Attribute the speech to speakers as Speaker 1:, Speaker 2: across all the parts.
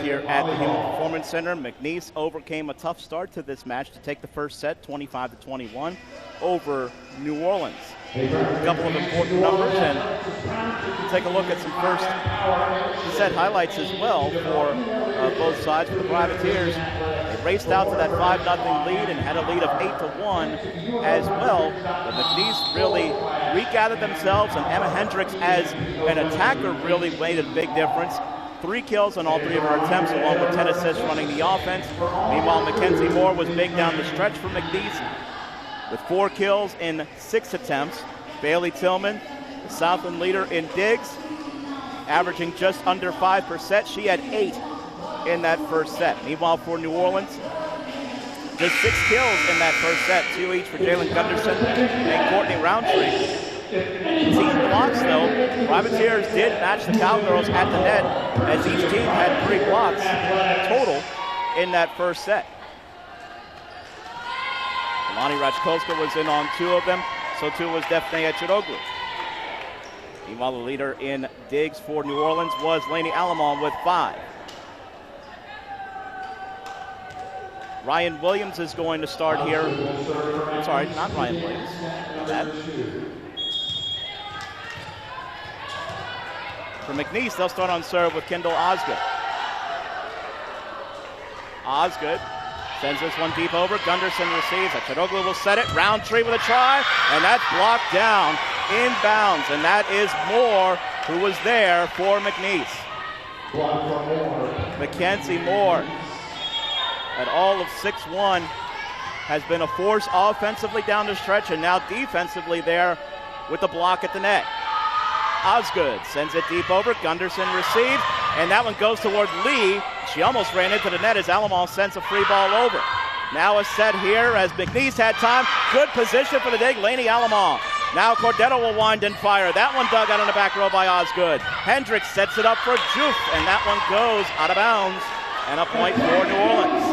Speaker 1: here at the Human Performance Center. McNeese overcame a tough start to this match to take the first set, 25-21, over New Orleans. A couple of important numbers, and take a look at some first set highlights as well for both sides. For the Privateers, they raced out to that 5-0 lead and had a lead of 8-1 as well. But McNeese really regathered themselves, and Emma Hendricks as an attacker really made a big difference. 3 kills on all 3 of her attempts, along with 10 assists running the offense. Meanwhile, Mackenzie Moore was big down the stretch for McNeese, with 4 kills in 6 attempts. Bailey Tillman, the Southland leader in digs, averaging just under 5%. She had 8 in that first set. Meanwhile, for New Orleans, just 6 kills in that first set, 2 each for Jalen Gunderson and Courtney Roundtree. Team blocks, though, Privateers did match the Cowgirls at the net, as each team had 3 blocks total in that first set. Lonnie Rachkolska was in on 2 of them, so too was Defne Eciroglu. Meanwhile, the leader in digs for New Orleans was Lainey Alamon with 5. Ryan Williams is going to start here. I'm sorry, not Ryan Williams. For McNeese, they'll start on serve with Kendall Osgood. Osgood sends this one deep over. Gunderson receives. Eciroglu will set it. Roundtree with a try, and that's blocked down inbounds, and that is Moore, who was there for McNeese. Mackenzie Moore, at all of 6'1", has been a force offensively down the stretch and now defensively there with the block at the net. Osgood sends it deep over. Gunderson receives, and that one goes toward Lee. She almost ran into the net as Alamon sends a free ball over. Now a set here as McNeese had time. Good position for the dig, Lainey Alamon. Now Cordero will wind and fire. That one dug out on the back row by Osgood. Hendricks sets it up for Juf, and that one goes out of bounds. And a point for New Orleans.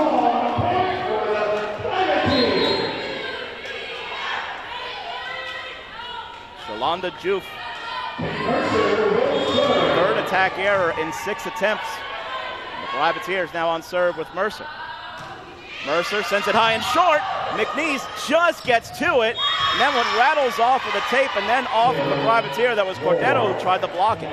Speaker 1: Shalonda Juf, third attack error in 6 attempts. The Privateers now on serve with Mercer. Mercer sends it high and short. McNeese just gets to it, and that one rattles off of the tape and then off of the Privateer. That was Cordero who tried to block it.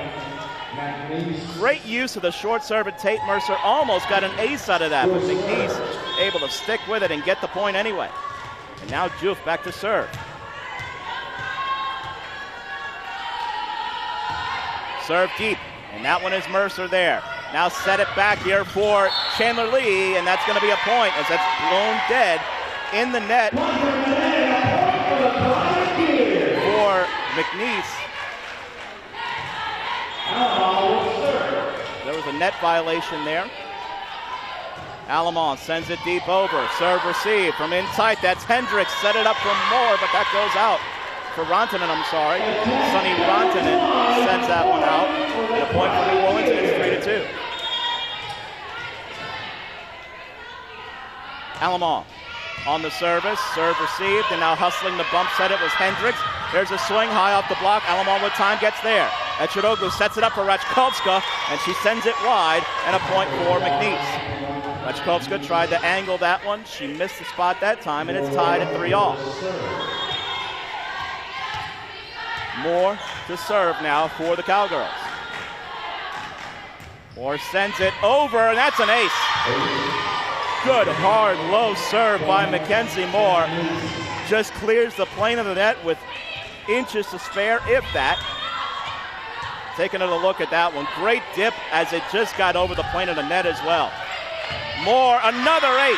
Speaker 1: Great use of the short serve at Tate. Mercer almost got an ace out of that, but McNeese able to stick with it and get the point anyway. And now Juf back to serve. Serve deep, and that one is Mercer there. Now set it back here for Chandler Lee, and that's going to be a point as that's blown dead in the net for McNeese. There was a net violation there. Alamon sends it deep over. Serve receive from in tight. That's Hendricks. Set it up for Moore, but that goes out. For Rantanen, I'm sorry. Sonny Rantanen sends that one out. And a point for New Orleans, and it's 3-2. Alamon on the service. Serve received, and now hustling the bump set. It was Hendricks. There's a swing high off the block. Alamon with time gets there. Eciroglu sets it up for Rachkolska, and she sends it wide, and a point for McNeese. Rachkolska tried to angle that one. She missed the spot that time, and it's tied at 3-all. Moore to serve now for the Cowgirls. Moore sends it over, and that's an ace. Good, hard, low serve by Mackenzie Moore. Just clears the plane of the net with inches to spare, if that. Taking a look at that one. Great dip as it just got over the plane of the net as well. Moore, another ace.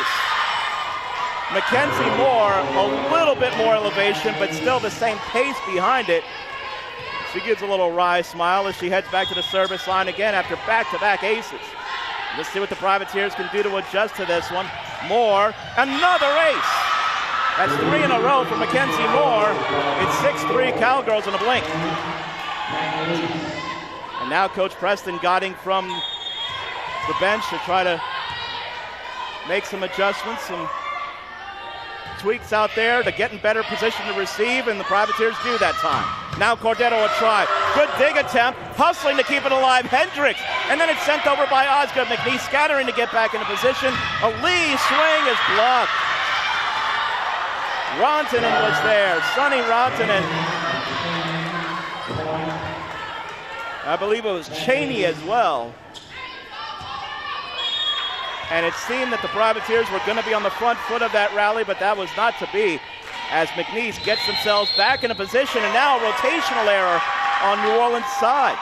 Speaker 1: Mackenzie Moore, a little bit more elevation, but still the same pace behind it. She gives a little wry smile as she heads back to the service line again after back-to-back aces. Let's see what the Privateers can do to adjust to this one. Moore, another ace. That's 3 in a row for Mackenzie Moore. It's 6-3 Cowgirls in a blink. And now Coach Preston guiding from the bench to try to make some adjustments, some tweaks out there to get in better position to receive, and the Privateers do that time. Now Cordero a try. Good dig attempt, hustling to keep it alive, Hendricks. And then it's sent over by Osgood. McNeese scattering to get back into position. A Lee swing is blocked. Rantanen was there, Sonny Rantanen. I believe it was Cheney as well. And it seemed that the Privateers were going to be on the front foot of that rally, but that was not to be, as McNeese gets themselves back in a position, and now a rotational error on New Orleans' side.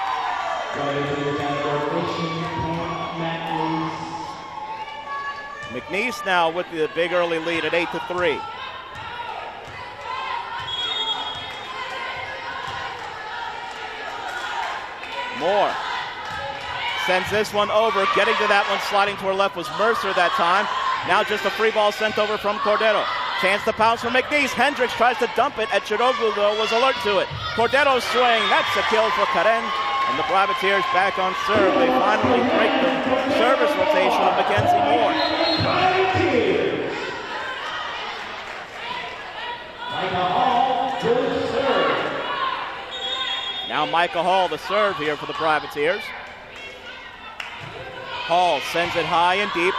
Speaker 1: McNeese now with the big early lead at 8-3. Moore sends this one over. Getting to that one, sliding to her left was Mercer that time. Now just a free ball sent over from Cordero. Chance to pounce from McNeese. Hendricks tries to dump it. Eciroglu, though, was alert to it. Cordero's swing. That's a kill for Karen. And the Privateers back on serve. They finally break the service rotation of Mackenzie Moore. Now Micah Hall to serve here for the Privateers. Hall sends it high and deep.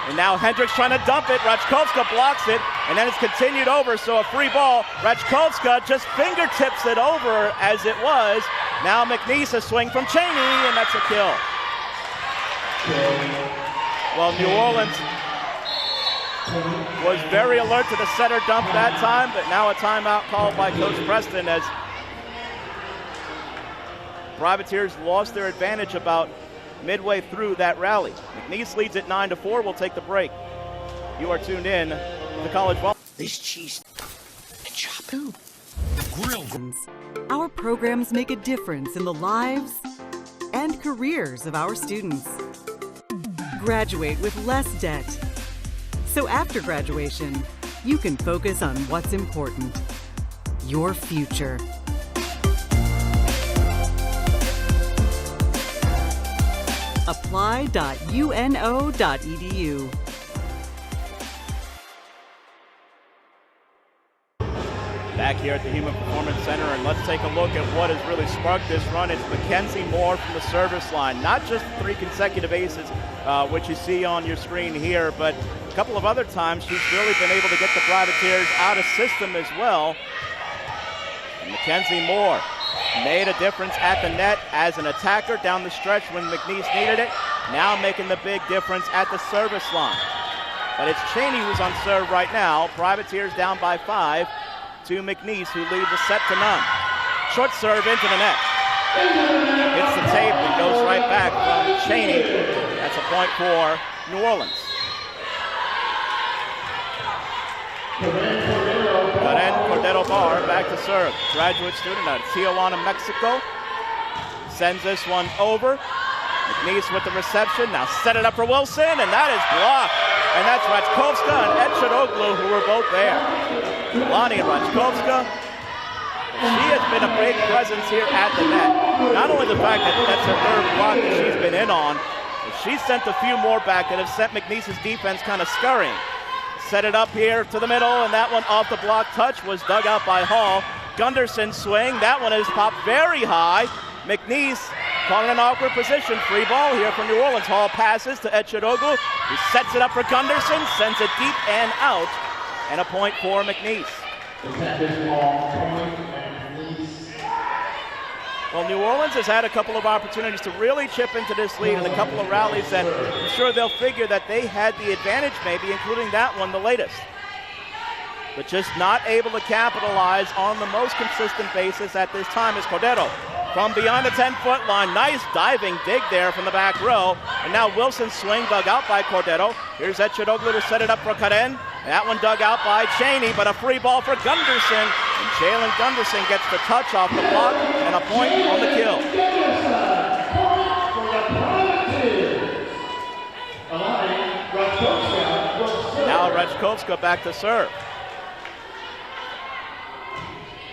Speaker 1: And now Hendricks trying to dump it. Rachkovska blocks it. And then it's continued over, so a free ball. Rachkovska just fingertips it over as it was. Now McNeese a swing from Cheney, and that's a kill. Well, New Orleans was very alert to the center dump that time, but now a timeout called by Coach Preston as Privateers lost their advantage about midway through that rally. McNeese leads at 9-4. We'll take the break. You are tuned in to College Ball.
Speaker 2: This cheese and chop.
Speaker 3: Grill. Our programs make a difference in the lives and careers of our students. Graduate with less debt. So after graduation, you can focus on what's important. Your future. Apply.uno.edu.
Speaker 1: Back here at the Human Performance Center, and let's take a look at what has really sparked this run. It's Mackenzie Moore from the service line. Not just 3 consecutive aces, which you see on your screen here, but a couple of other times she's really been able to get the Privateers out of system as well. And Mackenzie Moore made a difference at the net as an attacker down the stretch when McNeese needed it. Now making the big difference at the service line. But it's Cheney who's on serve right now. Privateers down by 5 to McNeese, who leads the set to none. Short serve into the net. Hits the tape and goes right back from Cheney. That's a point for New Orleans. Karen Cordero Bar back to serve. Graduate student out of Tijuana, Mexico. Sends this one over. McNeese with the reception. Now set it up for Wilson, and that is blocked. And that's Rachkovska and Eciroglu, who were both there. Lonnie Rachkovska, she has been a big presence here at the net. Not only the fact that that's her third block that she's been in on, but she's sent a few more back that have sent McNeese's defense kind of scurrying. Set it up here to the middle, and that one off the block touch was dug out by Hall. Gunderson swing. That one is popped very high. McNeese caught in an awkward position. Free ball here from New Orleans. Hall passes to Eciroglu, who sets it up for Gunderson, sends it deep and out, and a point for McNeese. Well, New Orleans has had a couple of opportunities to really chip into this lead and a couple of rallies that I'm sure they'll figure that they had the advantage maybe, including that one, the latest. But just not able to capitalize on the most consistent basis at this time is Cordero. From beyond the 10-foot line, nice diving dig there from the back row. And now Wilson's swing dug out by Cordero. Here's Eciroglu to set it up for Karen. That one dug out by Cheney, but a free ball for Gunderson. And Jalen Gunderson gets the touch off the block and a point on the kill. Now Rachkovska back to serve.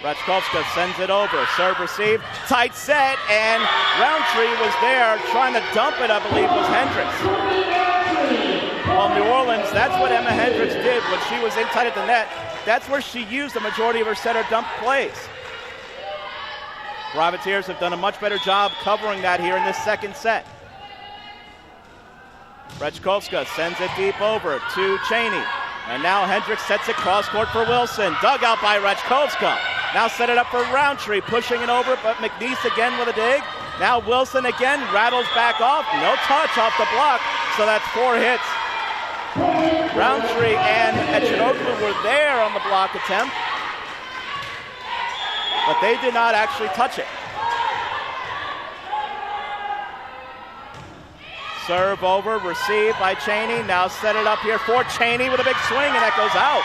Speaker 1: Rachkovska sends it over. Serve received. Tight set, and Roundtree was there trying to dump it, I believe, was Hendricks. Well, New Orleans, that's what Emma Hendricks did when she was in tight at the net. That's where she used the majority of her setter dump plays. Privateers have done a much better job covering that here in this second set. Rechkovska sends it deep over to Cheney. And now Hendricks sets it cross court for Wilson. Dug out by Rechkovska. Now set it up for Roundtree, pushing it over, but McNeese again with a dig. Now Wilson again rattles back off. No touch off the block, so that's 4 hits. Roundtree and Eciroglu were there on the block attempt, but they did not actually touch it. Serve over, received by Cheney. Now set it up here for Cheney with a big swing, and that goes out.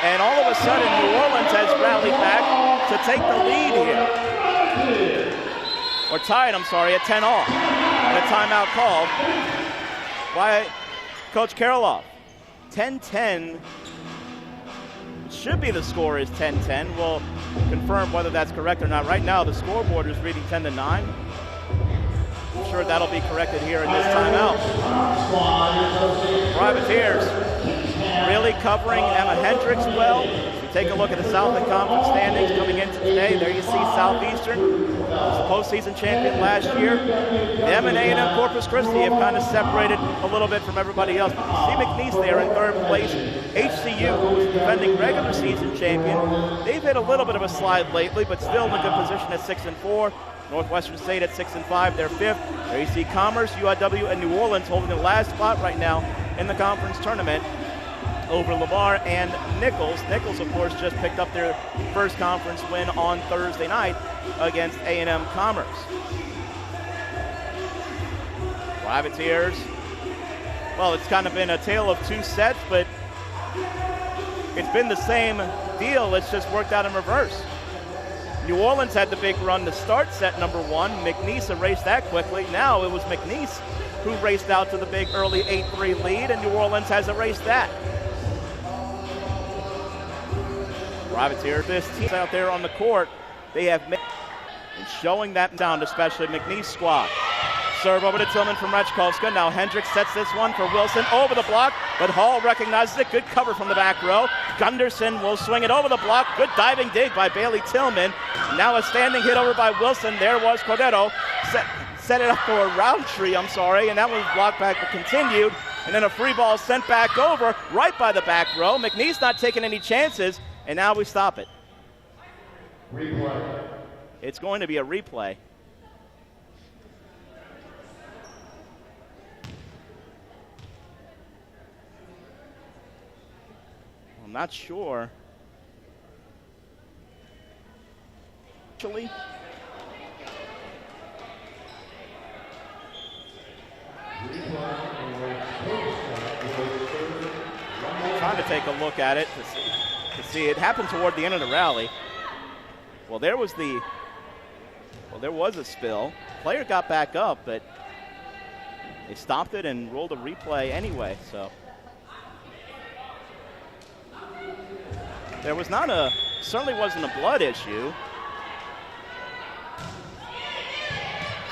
Speaker 1: And all of a sudden, New Orleans has rallied back to take the lead here. Or tied, I'm sorry, at 10-all. And a timeout called by Coach Karoloff. 10-10. Should be the score is 10-10. We'll confirm whether that's correct or not. Right now, the scoreboard is reading 10-9. I'm sure that'll be corrected here in this timeout. Privateers really covering Emma Hendricks well. If you take a look at the Southland Conference standings coming into today, there you see Southeastern, was the postseason champion last year. Them and A&M Corpus Christi have kind of separated a little bit from everybody else. But you see McNeese there in third place. HCU, who was the defending regular season champion, they've hit a little bit of a slide lately, but still in a good position at 6-4. Northwestern State at 6-5, they're 5th. There you see Commerce, UIW, and New Orleans holding the last spot right now in the conference tournament over Lamar and Nichols. Nichols, of course, just picked up their first conference win on Thursday night against A&M Commerce. Privateers, well, it's kind of been a tale of two sets, but it's been the same deal. It's just worked out in reverse. New Orleans had the big run to start set number 1. McNeese erased that quickly. Now it was McNeese who raced out to the big early 8-3 lead, and New Orleans has erased that. Privateer, this team out there on the court, they have made, and showing that down, especially McNeese squad. Serve over to Tillman from Rechkovska. Now Hendricks sets this one for Wilson over the block, but Hall recognizes it. Good cover from the back row. Gunderson will swing it over the block. Good diving dig by Bailey Tillman. Now a standing hit over by Wilson. There was Cordero. Set it up for Roundtree, and that was blocked back but continued. And then a free ball sent back over right by the back row. McNeese not taking any chances, and now we stop it.
Speaker 4: Replay.
Speaker 1: It's going to be a replay. I'm not sure. Actually, trying to take a look at it to see. It happened toward the end of the rally. Well, there was a spill. Player got back up, but they stopped it and rolled a replay anyway. So there was certainly wasn't a blood issue.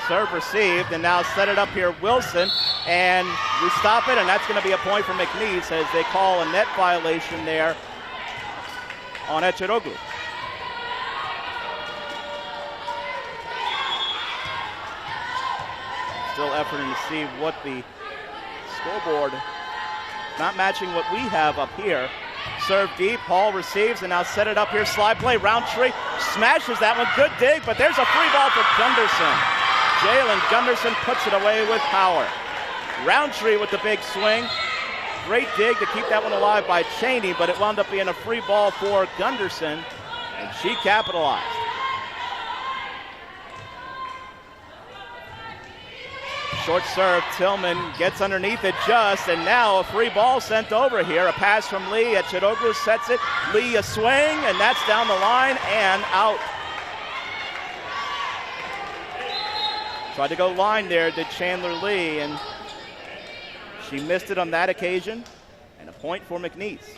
Speaker 1: Serve received, and now set it up here, Wilson, and we stop it, and that's going to be a point for McNeese as they call a net violation there on Eciroglu. Still efforting to see what the scoreboard, not matching what we have up here. Serve deep, Hall receives, and now set it up here, slide play, Roundtree smashes that one, good dig, but there's a free ball for Gunderson. Jalen Gunderson puts it away with power. Roundtree with the big swing. Great dig to keep that one alive by Cheney, but it wound up being a free ball for Gunderson, and she capitalized. Short serve, Tillman gets underneath it just, and now a free ball sent over here. A pass from Lee, Eciroglu sets it. Lee a swing, and that's down the line and out. Tried to go line there, did Chandler Lee, and she missed it on that occasion, and a point for McNeese.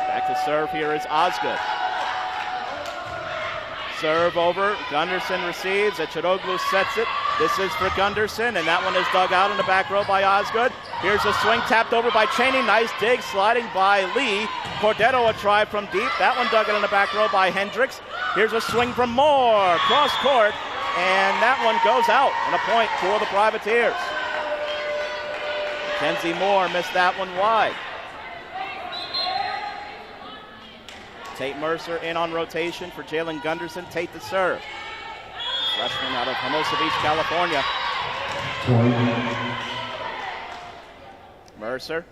Speaker 1: Back to serve here is Osgood. Serve over, Gunderson receives, Eciroglu sets it. This is for Gunderson, and that one is dug out in the back row by Osgood. Here's a swing tapped over by Cheney. Nice dig, sliding by Lee. Cordero a try from deep. That one dug in the back row by Hendricks. Here's a swing from Moore, cross court, and that one goes out, and a point for the Privateers. Kenzie Moore missed that one wide. Tate Mercer in on rotation for Jalen Gunderson. Tate to serve. Freshman out of Hermosa Beach, California. Mercer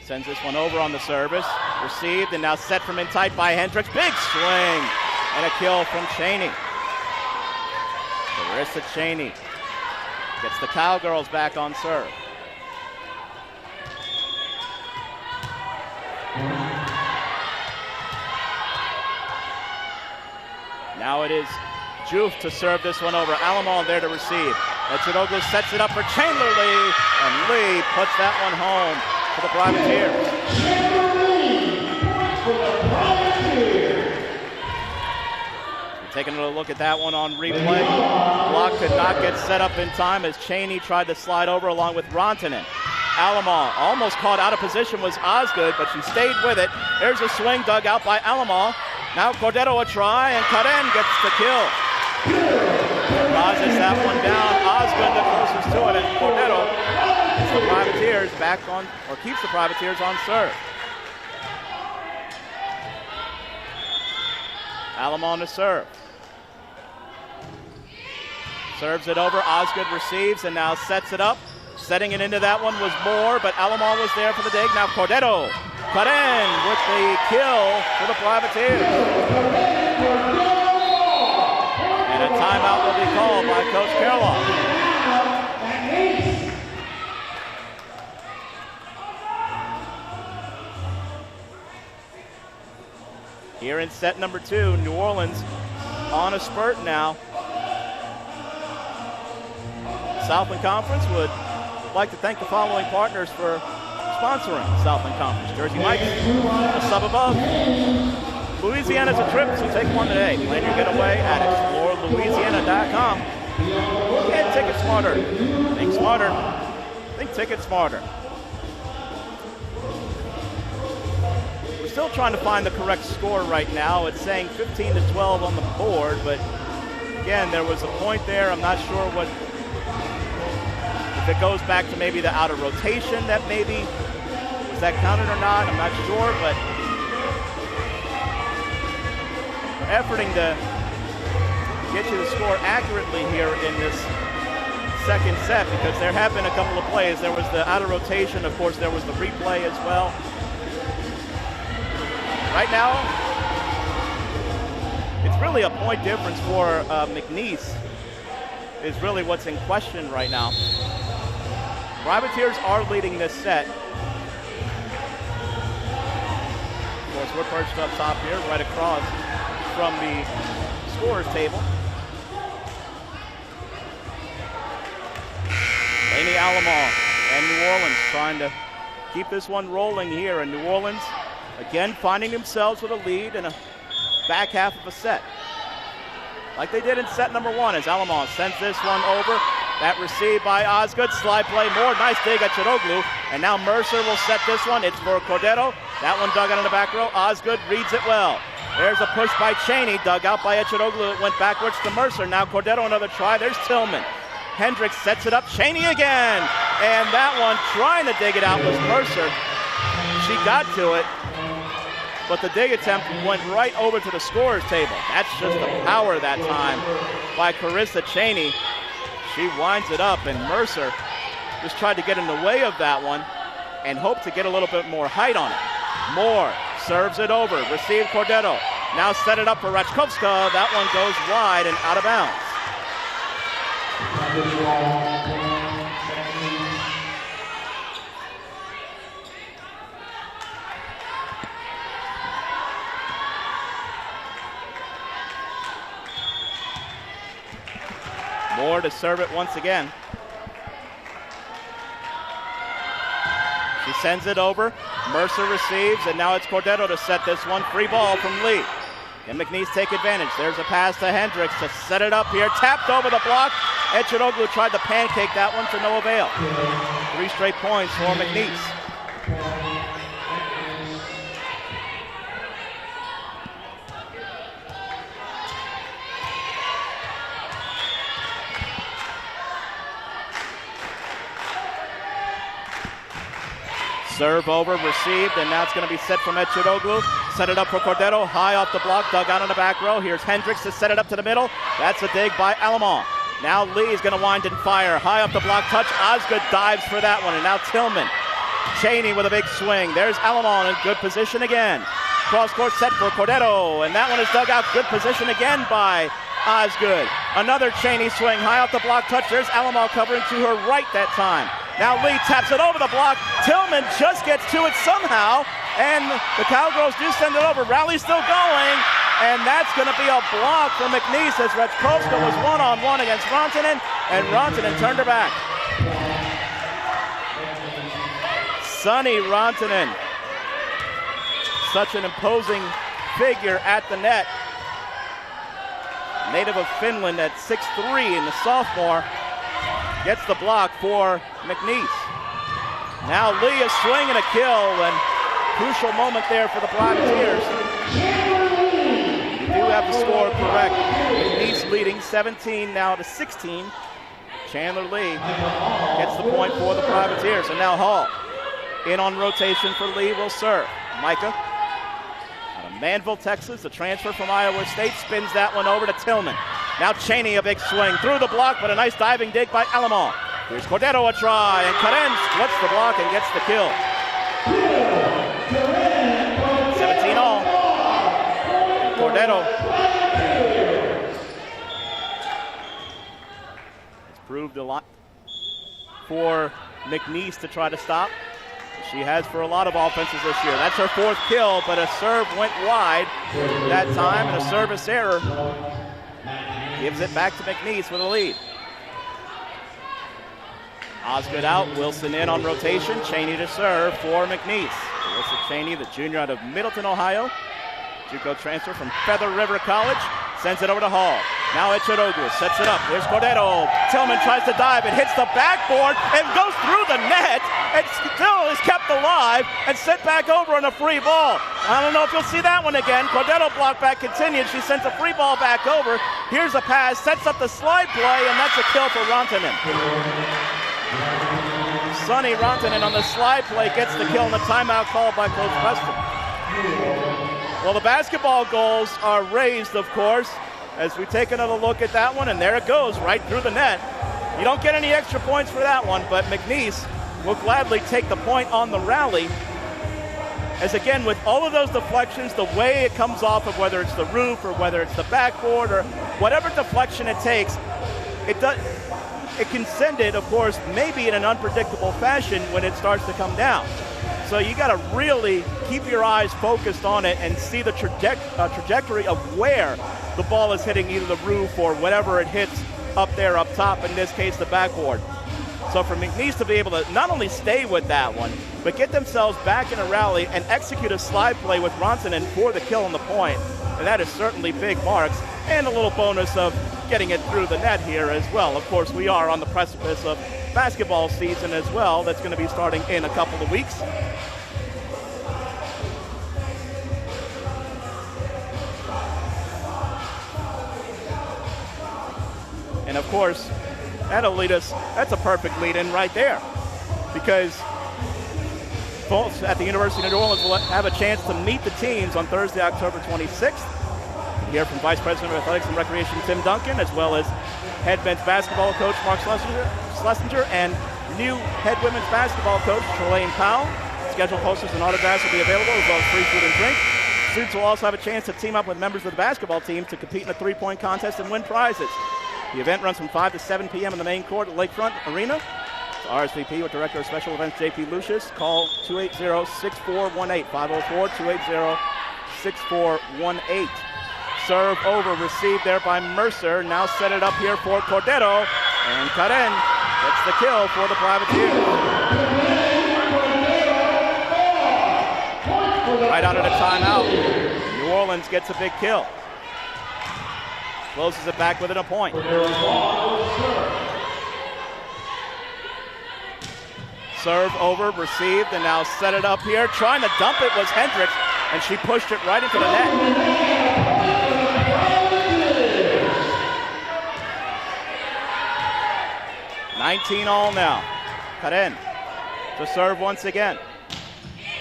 Speaker 1: sends this one over on the service. Received and now set from in tight by Hendricks. Big swing and a kill from Cheney. Carissa Cheney gets the Cowgirls back on serve. Now it is Juf to serve this one over. Alamon there to receive. Eciroglu sets it up for Chandler Lee, and Lee puts that one home for the Privateers. Taking a look at that one on replay. Block could not get set up in time as Cheney tried to slide over along with Rantanen. Alamon almost caught out of position was Osgood, but she stayed with it. There's a swing dug out by Alamon. Now Cordero a try, and Karen gets the kill. Rogers that one down. Osgood the closest to it, and Cordero keeps the Privateers back on, or keeps the Privateers on serve. Alamon to serve. Serves it over. Osgood receives and now sets it up. Setting it into that one was Moore, but Alamon was there for the dig. Now Cordero cut in with the kill for the Privateers. And a timeout will be called by Coach Karloff. Here in set number 2, New Orleans on a spurt now. Southland Conference would like to thank the following partners for sponsoring Southland Conference. Jersey Mike's, a sub above. Louisiana's a trip, so take one today. Plan your getaway at explorelouisiana.com. And Ticket Smarter. Think smarter. Think Ticket Smarter. We're still trying to find the correct score right now. It's saying 15-12 on the board, but again, there was a point there. I'm not sure what. If it goes back to maybe the out of rotation, that maybe was that counted or not, I'm not sure, but we're efforting to get you the score accurately here in this second set because there have been a couple of plays. There was the out of rotation, of course there was the replay as well. Right now, it's really a point difference for McNeese is really what's in question right now. Privateers are leading this set. Of course, we're perched up top here, right across from the scorers table. Laney Alamon and New Orleans trying to keep this one rolling here. And New Orleans, again, finding themselves with a lead in a back half of a set. Like they did in set number 1 as Alamon sends this one over. That received by Osgood. Slide play Moore. Nice dig at Eciroglu. And now Mercer will set this one. It's for Cordero. That one dug out in the back row. Osgood reads it well. There's a push by Cheney. Dug out by Eciroglu. It went backwards to Mercer. Now Cordero another try. There's Tillman. Hendricks sets it up. Cheney again. And that one trying to dig it out was Mercer. She got to it. But the dig attempt went right over to the scorer's table. That's just the power that time by Carissa Cheney. She winds it up, and Mercer just tried to get in the way of that one and hoped to get a little bit more height on it. Moore serves it over, received Cordero. Now set it up for Rachkovska. That one goes wide and out of bounds. Moore to serve it once again. She sends it over. Mercer receives, and now it's Cordero to set this one. Free ball from Lee. Can McNeese take advantage? There's a pass to Hendricks to set it up here. Tapped over the block, Eciroglu tried to pancake that one to no avail. 3 straight points for McNeese. Serve over, received, and now it's going to be set from Eciroglu. Set it up for Cordero, high off the block, dug out on the back row. Here's Hendricks to set it up to the middle. That's a dig by Alamont. Now Lee is going to wind and fire. High off the block, touch. Osgood dives for that one, and now Tillman. Cheney with a big swing. There's Alamont in good position again. Cross-court set for Cordero, and that one is dug out. Good position again by Osgood. Another Cheney swing, high off the block, touch. There's Alamont covering to her right that time. Now Lee taps it over the block. Tillman just gets to it somehow, and the Cowgirls do send it over. Rally's still going, and that's going to be a block for McNeese as Rechkowska was one-on-one against Rantanen, and Rantanen turned her back. Sunny Rantanen, such an imposing figure at the net. Native of Finland at 6'3", and the sophomore gets the block for McNeese. Now Lee, a swing and a kill, and crucial moment there for the Privateers. You do have the score correct. McNeese leading 17 now to 16. Chandler Lee gets the point for the Privateers. And now Hall in on rotation for Lee will serve. Micah out of Manville, Texas, a transfer from Iowa State, spins that one over to Tillman. Now Cheney, a big swing through the block, but a nice diving dig by Alamont. Here's Cordero a try, and Karen splits the block and gets the kill. 17 all. Cordero. It's proved a lot for McNeese to try to stop. She has for a lot of offenses this year. That's her 4th kill, but a serve went wide that time, and a service error gives it back to McNeese with a lead. Osgood out, Wilson in on rotation. Cheney to serve for McNeese. Alyssa Cheney, the junior out of Middleton, Ohio. JUCO transfer from Feather River College. Sends it over to Hall. Now Eciroglu sets it up. There's Cordero. Tillman tries to dive. It hits the backboard and goes through the net. And still is kept alive and sent back over on a free ball. I don't know if you'll see that one again. Cordero block back continued. She sends a free ball back over. Here's a pass. Sets up the slide play, and that's a kill for Rantanen. Sonny Rantanen on the slide play gets the kill, and the timeout called by Coach Preston. Well, the basketball goals are raised, of course, as we take another look at that one, and there it goes, right through the net. You don't get any extra points for that one, but McNeese will gladly take the point on the rally. As again, with all of those deflections, the way it comes off of whether it's the roof or whether it's the backboard or whatever deflection it takes, it can send it, of course, maybe in an unpredictable fashion when it starts to come down. So you got to really keep your eyes focused on it and see the trajectory of where the ball is hitting either the roof or whatever it hits up there up top, in this case the backboard. So for McNeese to be able to not only stay with that one, but get themselves back in a rally and execute a slide play with Rantanen for the kill on the point, and that is certainly big marks, and a little bonus of getting it through the net here as well. Of course, we are on the precipice of basketball season as well. That's going to be starting in a couple of weeks. And of course, that'll lead us, that's a perfect lead in right there, because folks at the University of New Orleans will have a chance to meet the teams on Thursday, October 26th. Hear from Vice President of Athletics and Recreation Tim Duncan, as well as head men's basketball coach Mark Schlesinger and new head women's basketball coach Trelane Powell. Scheduled posters and autographs will be available, as well as free food and drink. Students will also have a chance to team up with members of the basketball team to compete in a three-point contest and win prizes. The event runs from 5 to 7 p.m. in the main court at Lakefront Arena. It's RSVP with Director of Special Events J.P. Lucius. Call 280-6418, 504-280-6418. Serve over, received there by Mercer. Now set it up here for Cordero. And Karen gets the kill for the Privateers. Right out of the timeout, New Orleans gets a big kill. Closes it back within a point. serve over, received, and now set it up here. Trying to dump it was Hendricks, and she pushed it right into the net. 19-all now. Cut in. To serve once again.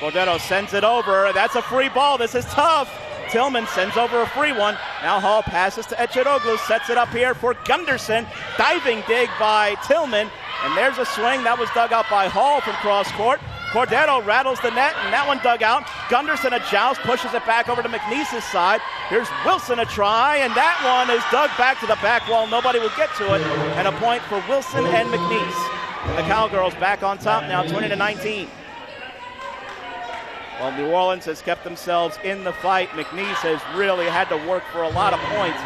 Speaker 1: Cordero sends it over. That's a free ball. This is tough. Tillman sends over a free one. Now Hall passes to Eciroglu. Sets it up here for Gunderson. Diving dig by Tillman. And there's a swing. That was dug out by Hall from cross court. Cordero rattles the net, and that one dug out. Gunderson a joust, pushes it back over to McNeese's side. Here's Wilson a try, and that one is dug back to the back wall. Nobody will get to it. And a point for Wilson and McNeese. And the Cowgirls back on top now, 20-19. Well, New Orleans has kept themselves in the fight. McNeese has really had to work for a lot of points,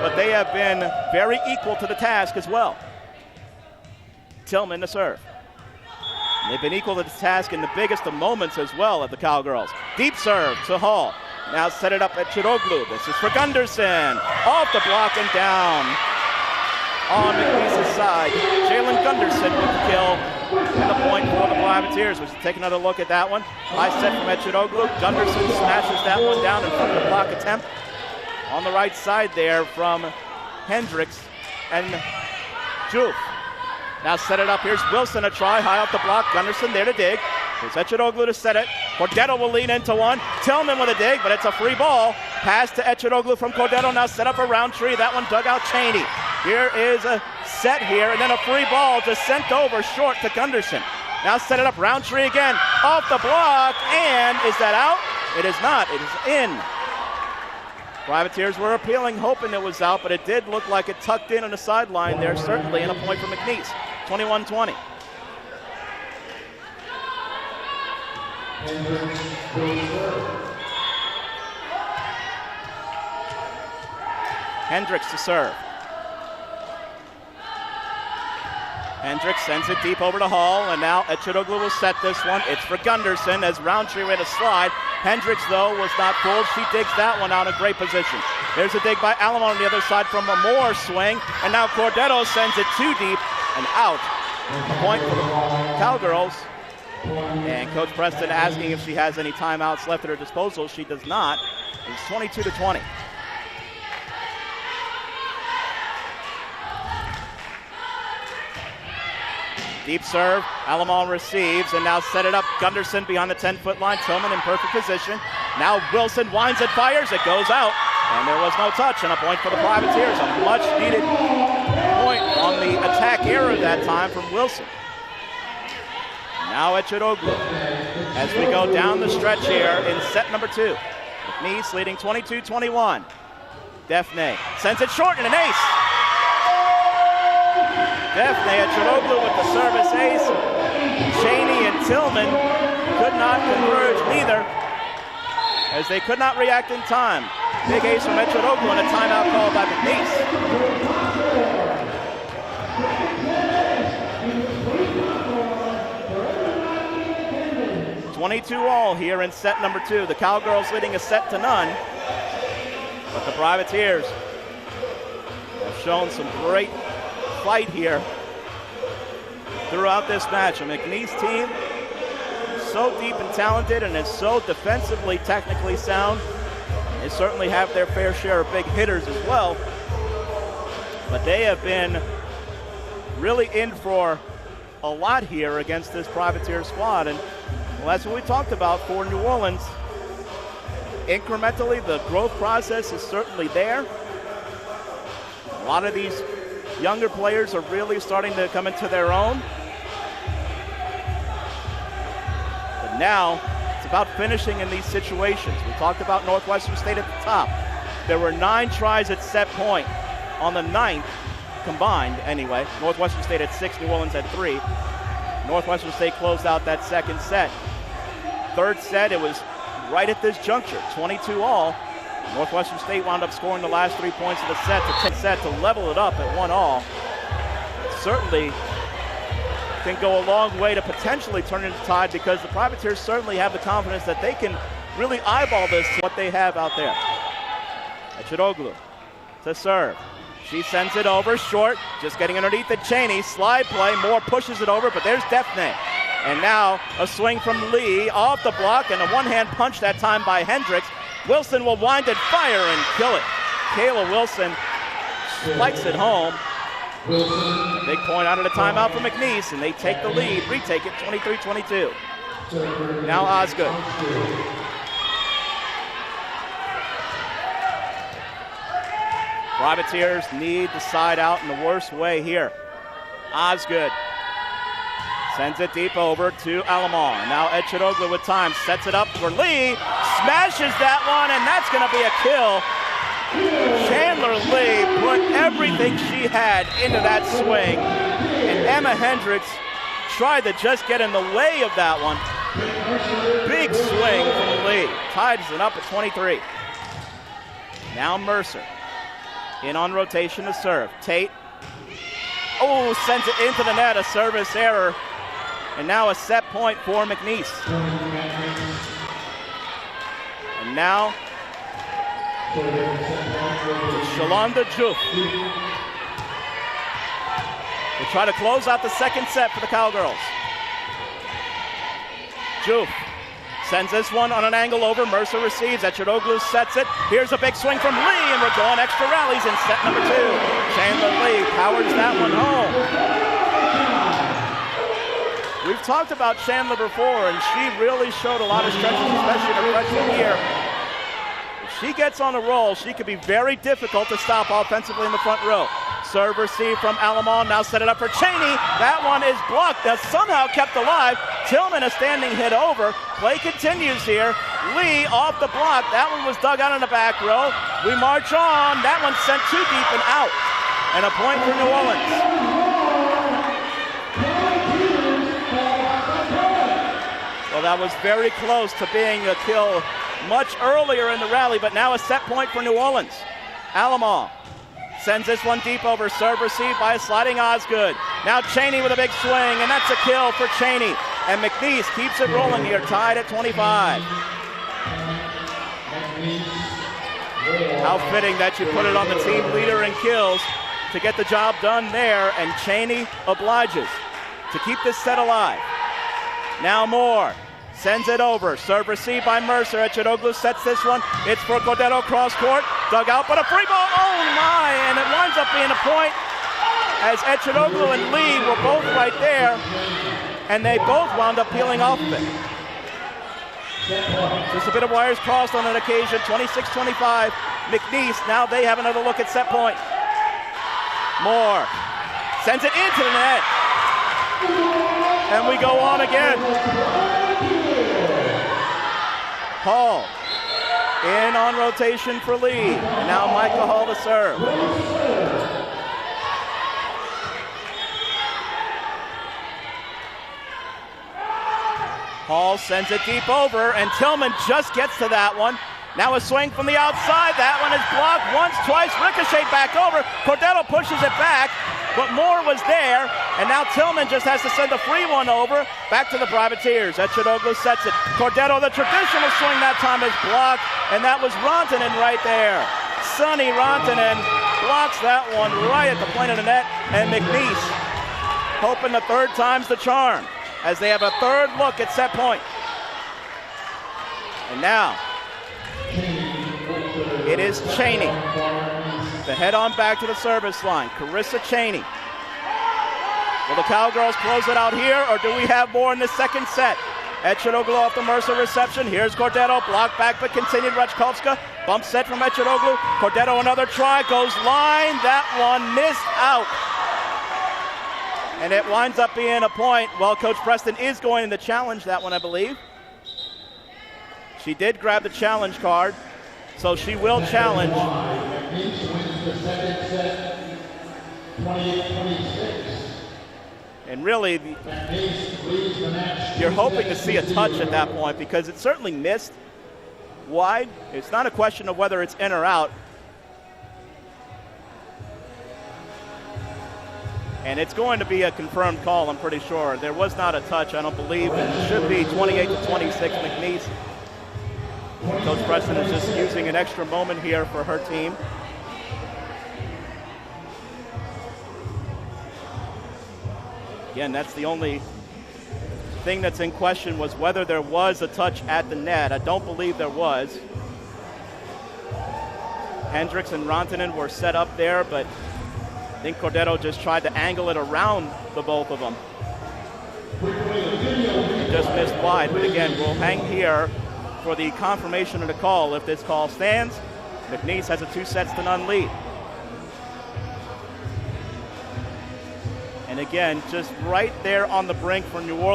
Speaker 1: but they have been very equal to the task as well. Tillman to serve. They've been equal to the task in the biggest of moments as well of the Cowgirls. Deep serve to Hall. Now set it up at Eciroglu. This is for Gunderson. Off the block and down. On McNeese's side, Jalen Gunderson with the kill. And the point for the Privateers. Let's take another look at that one. High set from Eciroglu. Gunderson smashes that one down in front of the block attempt. On the right side there from Hendricks and Juve. Now set it up. Here's Wilson, a try, high off the block. Gunderson there to dig. Here's Eciroglu to set it. Cordero will lean into one. Tillman with a dig, but it's a free ball. Pass to Eciroglu from Cordero. Now set up a Roundtree. That one dug out Cheney. Here is a set here, and then a free ball just sent over short to Gunderson. Now set it up. Roundtree again. Off the block, and is that out? It is not. It is in. Privateers were appealing, hoping it was out, but it did look like it tucked in on the sideline there, certainly, and a point for McNeese. 21-20. Hendricks to serve. Hendricks sends it deep over to Hall, and now Eciroglu will set this one. It's for Gunderson as Roundtree made a slide. Hendricks, though, was not pulled. She digs that one out in great position. There's a dig by Alamo on the other side from a Moore swing, and now Cordero sends it too deep and out. A point for the Cowgirls. And Coach Preston asking if she has any timeouts left at her disposal. She does not. It's 22-20. Deep serve, Alamon receives, and now set it up. Gunderson beyond the 10-foot line. Tillman in perfect position. Now Wilson winds and fires. It goes out, and there was no touch, and a point for the Privateers. A much-needed point on the attack error that time from Wilson. Now Eciroglu as we go down the stretch here in set number 2. McNeese leading 22-21. Defne sends it short and an ace. Defne Eciroglu with the service ace. Cheney and Tillman could not converge neither as they could not react in time. Big ace from Eciroglu and a timeout called by McNeese. 22-all here in set number 2. The Cowgirls leading a set to none, but the Privateers have shown some great fight here throughout this match. A McNeese team is so deep and talented and is so defensively, technically sound. They certainly have their fair share of big hitters as well, but they have been really in for a lot here against this Privateer squad. And well, that's what we talked about for New Orleans. Incrementally, the growth process is certainly there. A lot of these younger players are really starting to come into their own. But now, it's about finishing in these situations. We talked about Northwestern State at the top. There were 9 tries at set point. On the 9th, combined anyway, Northwestern State had 6, New Orleans had 3. Northwestern State closed out that second set. Third set, it was right at this juncture, 22-all. Northwestern State wound up scoring the last 3 points of the set to level it up at 1-all. Certainly can go a long way to potentially turn it tied, because the Privateers certainly have the confidence that they can really eyeball this to what they have out there. Eciroglu to serve. She sends it over short, just getting underneath the Cheney. Slide play, Moore pushes it over, but there's Defne. And now a swing from Lee off the block and a one-hand punch that time by Hendricks. Wilson will wind and fire and kill it. Kayla Wilson spikes it home. A big point out of the timeout for McNeese, and they take the lead, retake it 23-22. Now Osgood. Privateers need the side out in the worst way here. Osgood sends it deep over to Alamon. Now Eciroglu with time, sets it up for Lee, smashes that one, and that's going to be a kill. Chandler Lee put everything she had into that swing, and Emma Hendricks tried to just get in the way of that one. Big swing from Lee, ties it up at 23. Now Mercer in on rotation to serve. Tate, sends it into the net, a service error. And now a set point for McNeese. And now Shalonda Juf to try to close out the second set for the Cowgirls. Juf sends this one on an angle over. Mercer receives. Eciroglu sets it. Here's a big swing from Lee, and we're going extra rallies in set number 2. Chandler Lee powers that one home. We've talked about Chandler before, and she really showed a lot of stretches, especially in her freshman year. If she gets on a roll, she could be very difficult to stop offensively in the front row. Serve receive from Alamon, now set it up for Cheney. That one is blocked, that's somehow kept alive. Tillman a standing hit over. Play continues here. Lee off the block. That one was dug out in the back row. We march on. That one sent too deep and out. And a point for New Orleans. Well, that was very close to being a kill much earlier in the rally, but now a set point for New Orleans. Alamon sends this one deep over. Serve received by a sliding Osgood. Now Cheney with a big swing, and that's a kill for Cheney. And McNeese keeps it rolling here, tied at 25. How fitting that you put it on the team leader in kills to get the job done there, and Cheney obliges to keep this set alive. Now Moore sends it over. Serve received by Mercer. Eciroglu sets this one. It's for Cordero cross court. Dug out, but a free ball. Oh my! And it winds up being a point as Eciroglu and Lee were both right there, and they both wound up peeling off of it. Just a bit of wires crossed on an occasion. 26-25. McNeese, now they have another look at set point. Moore sends it into the net. And we go on again. Hall in on rotation for Lee. And now Micah Hall to serve. Hall sends it deep over, and Tillman just gets to that one. Now a swing from the outside. That one is blocked once, twice, ricocheted back over. Cordero pushes it back, but Moore was there, and now Tillman just has to send a free one over back to the Privateers. Eciroglu sets it. Cordero, the traditional swing that time is blocked, and that was Rantanen right there. Sonny Rantanen blocks that one right at the point of the net, and McNeese hoping the third time's the charm as they have a third look at set point. And now it is Cheney to head on back to the service line. Carissa Cheney. Will the Cowgirls close it out here, or do we have more in the second set? Eciroglu off the Mercer reception. Here's Cordero, blocked back but continued. Rachkovska, bump set from Eciroglu. Cordero another try, goes line. That one missed out. And it winds up being a point. Well, Coach Preston is going to challenge that one, I believe. She did grab the challenge card, so she will challenge. And really, you're hoping to see a touch at that point because it certainly missed wide. It's not a question of whether it's in or out. And it's going to be a confirmed call, I'm pretty sure. There was not a touch, I don't believe. It should be 28-26 McNeese. Coach Preston is just using an extra moment here for her team. Again, that's the only thing that's in question was whether there was a touch at the net. I don't believe there was. Hendricks and Rantanen were set up there, but I think Cordero just tried to angle it around the both of them. He just missed wide, but again, we'll hang here for the confirmation of the call. If this call stands, McNeese has a 2-0 lead. And again, just right there on the brink for New Orleans.